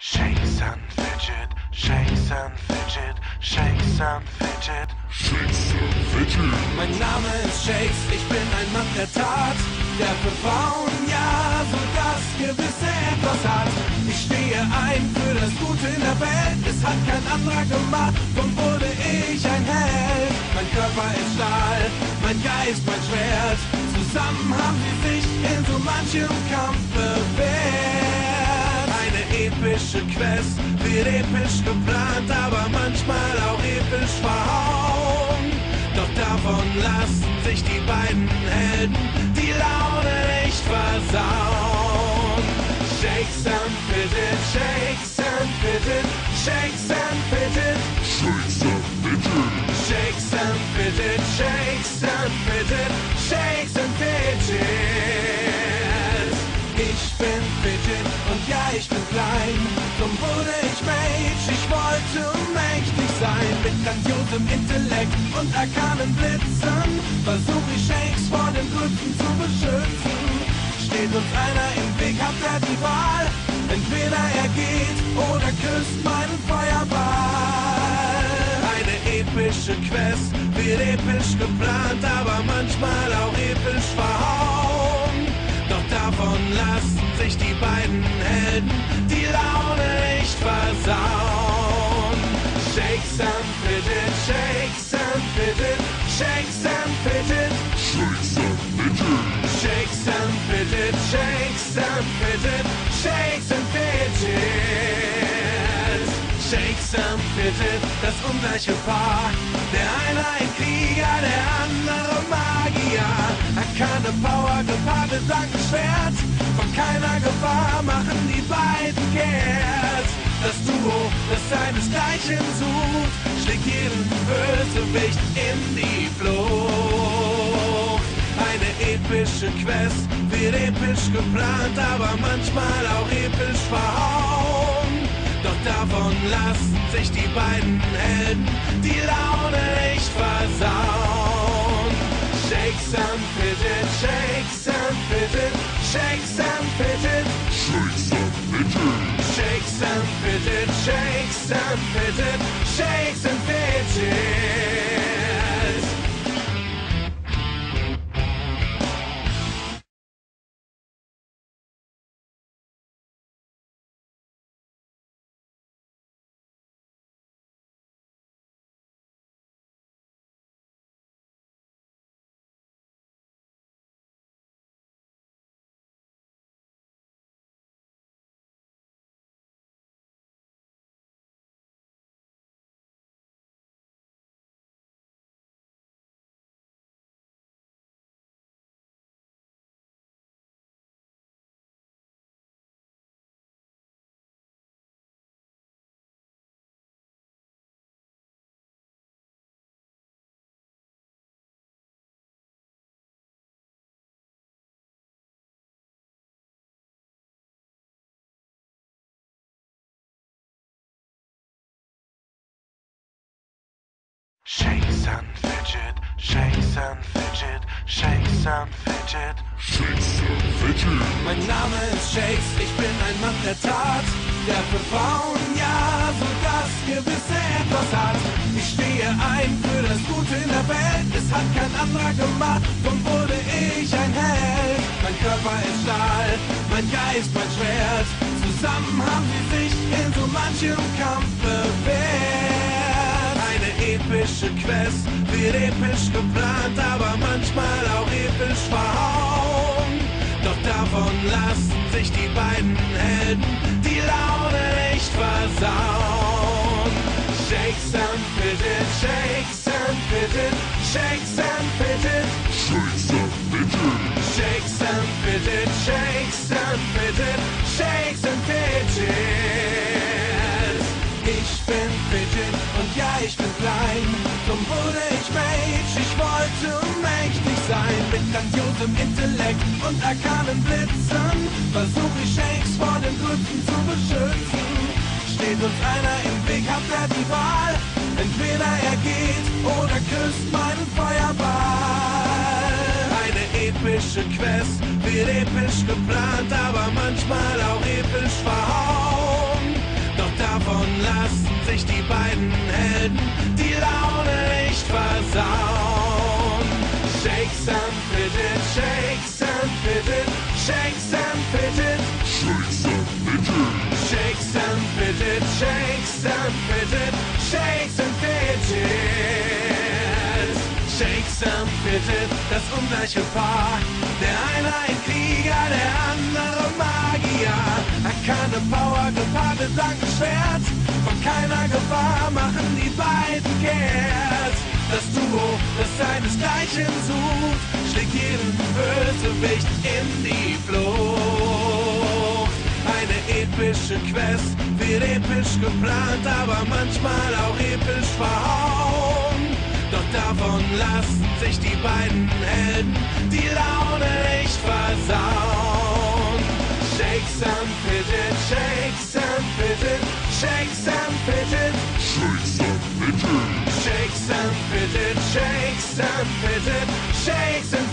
Shakes and fidget, shakes and fidget, shakes and fidget, shakes and fidget. Mein Name ist Shakes, ich bin ein Mann der Tat, der für Frauen ja so das gewisse Etwas hat. Ich stehe ein für das Gute in der Welt, es hat kein anderer gemacht, drum wurde ich ein Held. Mein Körper ist Stahl, mein Geist mein Schwert, zusammen haben sie sich in so manchem Kampf bewährt. Eine epische Quest wird episch geplant, aber manchmal auch episch verhauen. Doch davon lassen sich die beiden Helden die Laune nicht versauen. Shakes and fidget, shakes and fidget, shakes and fidget, Shakes and fidget, shakes and fidget, shakes and fidget, shakes and fidget. Ich bin Fidget und ja, ich bin klein, drum wurde ich Mage, ich wollte mächtig sein. Mit grandiosem Intellekt und arkanen Blitzen versuch ich Shakes vor den Gründen zu beschützen. Steht uns einer im Weg, habt ihr die Wahl, entweder er geht oder küsst meinen Feuerball. Eine epische Quest wird episch geplant, aber manchmal auch episch verhauen. Doch davon lassen sich die beiden Helden die Laune nicht versauen. Shakes and fidget, shakes and fidget, shakes and fidget, shakes and fidget, shakes and fidget, shakes and fidget, shakes and fidget. Shakes and fidget, das ungleiche Paar. Der eine ein Krieger, der andere Magier. Arkane Power gepaart mit Schwert. Von keiner Gefahr machen die beiden kehrt. Das Duo, das seinesgleichen sucht, schlägt jeden Bösewicht in die Flucht. Eine epische Quest wird episch geplant, aber manchmal auch episch verhauen. Doch davon lassen sich die beiden Helden die Laune nicht versauen. Shakes and fidget, shakes and fidget, shakes and fidget, shakes and fidget, shakes and fidget, shakes and fidget, shakes and fidget. shakes and fidget, shakes and fidget, shakes and fidget, shakes and fidget. Mein Name ist Shakes, ich bin ein Mann der Tat, der für Frauen ja so das gewisse Etwas hat. Ich stehe ein für das Gute in der Welt, es hat kein anderer gemacht, drum wurde ich ein Held. Mein Körper ist Stahl, mein Geist mein Schwert, zusammen haben sie sich in so manchem Kampf bewährt. Eine epische Quest wird episch geplant, aber manchmal auch episch verhauen. Doch davon lassen sich die beiden Helden die Laune nicht versauen. Shakes and fidget, shakes and fidget, shakes and fidget, Shakes and fidget, shakes and fidget, shakes and fidget, shakes and fidget. Ich bin Fidget und ja, ich bin klein, drum wurde ich Mage, ich wollte mächtig sein. Mit grandiosem Intellekt und arkanen Blitzen versuch ich Shakes vor den Gründen zu beschützen. Steht uns einer im Weg, habt ihr die Wahl, entweder er geht oder küsst meinen Feuerball. Eine epische Quest wird episch geplant, aber manchmal auch episch verhauen. Fidget, Shakes and Fidget, Shakes and Fidget. Shakes and Fidget, das ungleiche Paar. Der eine ein Krieger, der andere Magier. Arkane Power gepaart mit langem Schwert. Von keiner Gefahr machen die beiden kehrt. Das Duo, das seinesgleichen sucht, schlägt jeden Bösewicht in die Flucht. Eine epische Quest wird episch geplant, aber manchmal auch episch verhauen. Doch davon lassen sich die beiden Helden die Laune nicht versauen. Shakes and Fidget, Shakes and Fidget, Shakes and Fidget, Shakes and Fidget. Shakes and Fidget, Shakes and Fidget, Shakes and